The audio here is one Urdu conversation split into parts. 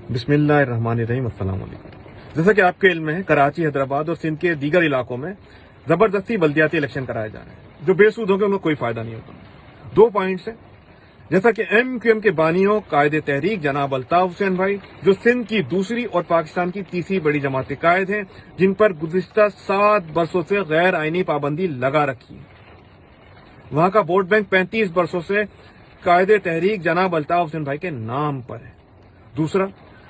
بسم اللہ الرحمن الرحیم، السلام علیکم۔ جیسا کہ آپ کے علم میں ہے، کراچی، حیدرآباد اور سندھ کے دیگر علاقوں میں زبردستی بلدیاتی الیکشن کرائے جا رہے ہیں جو بے سود ہو کے ان کو کوئی فائدہ نہیں ہوتا۔ 2 پوائنٹس ہیں، جیسا کہ MQM کے بانیوں قائد تحریک جناب الطاف حسین بھائی، جو سندھ کی دوسری اور پاکستان کی تیسری بڑی جماعت کے قائد ہیں، جن پر گزشتہ 7 برسوں سے غیر آئینی پابندی لگا رکھی ہے۔ وہاں کا ووٹ بینک 35 برسوں سے قائد تحریک جناب الطاف حسین بھائی کے نام پر ہے۔ دوسرا،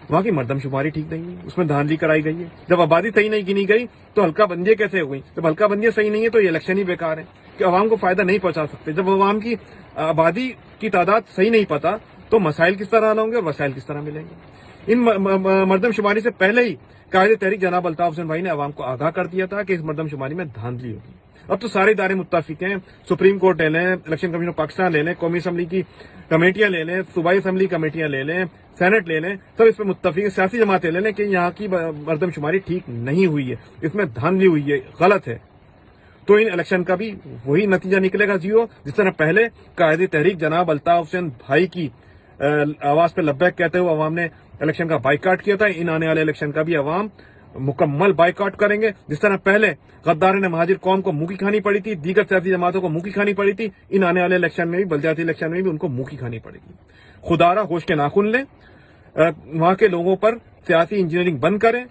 وہاں کی مردم شماری ٹھیک نہیں ہے، اس میں دھاندلی کرائی گئی ہے۔ جب آبادی صحیح نہیں گنی گئی تو حلقہ بندیاں کیسے ہو گئی؟ جب حلقہ بندیاں صحیح نہیں ہے تو یہ الیکشن ہی بیکار ہے کہ عوام کو فائدہ نہیں پہنچا سکتے۔ جب عوام کی آبادی کی تعداد صحیح نہیں پتا تو مسائل کس طرح حل ہوں گے اور وسائل کس طرح ملیں گے؟ ان مردم شماری سے پہلے ہی قائد تحریک جناب الطاف حسین بھائی نے عوام کو آگاہ کر دیا تھا کہ اس مردم شماری میں دھاندلی ہوگی۔ اب تو سارے ادارے متفق ہیں، سپریم کورٹ لے لیں، الیکشن کمیشن آف پاکستان لے لیں، قومی اسمبلی کی کمیٹیاں لے لیں، صوبائی اسمبلی کمیٹیاں لے لیں، سینٹ لے لیں، سب اس پہ متفق ہیں، سیاسی جماعتیں لے لیں کہ یہاں کی مردم شماری ٹھیک نہیں ہوئی ہے، اس میں دھاندلی ہوئی ہے، غلط ہے۔ تو ان الیکشن کا بھی وہی نتیجہ نکلے گا زیرو، جس طرح پہلے قائد تحریک جناب الطاف حسین بھائی کی آواز پہ لبیک کہتے ہوئے عوام نے الیکشن کا بائیکاٹ کیا تھا، ان آنے والے الیکشن کا بھی عوام مکمل بائیکاٹ کریں گے۔ جس طرح پہلے غدارین مہاجر قوم کو منہ کی کھانی پڑی تھی، دیگر سیاسی جماعتوں کو منہ کی کھانی پڑی تھی، ان آنے والے الیکشن میں بھی، بلدیاتی الیکشن میں بھی ان کو منہ کی کھانی پڑے گی۔ خدارا ہوش کے ناخن لیں، وہاں کے لوگوں پر سیاسی انجینئرنگ بند کریں،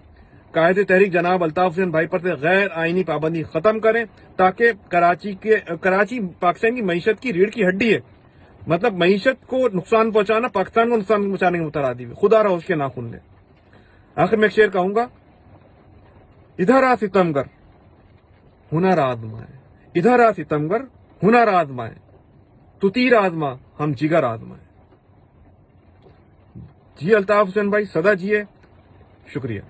قائد تحریک جناب الطاف حسین بھائی پر غیر آئینی پابندی ختم کریں، تاکہ کراچی پاکستان کی معیشت کی ریڑھ کی ہڈی ہے، مطلب معیشت کو نقصان پہنچانا پاکستان کو نقصان پہنچانے کے مترادف ہے۔ خدا را ہوش کے ناخن لیں۔ آخر میں ایک شعر کہوں گا، ادھر آ ستمگر ہنر آزمائے، ادھر آ ستمگر ہنر آزمائے، تو تیر آزما ہم جگر آزمائے۔ جی الطاف حسین بھائی، سدا جیے، شکریہ۔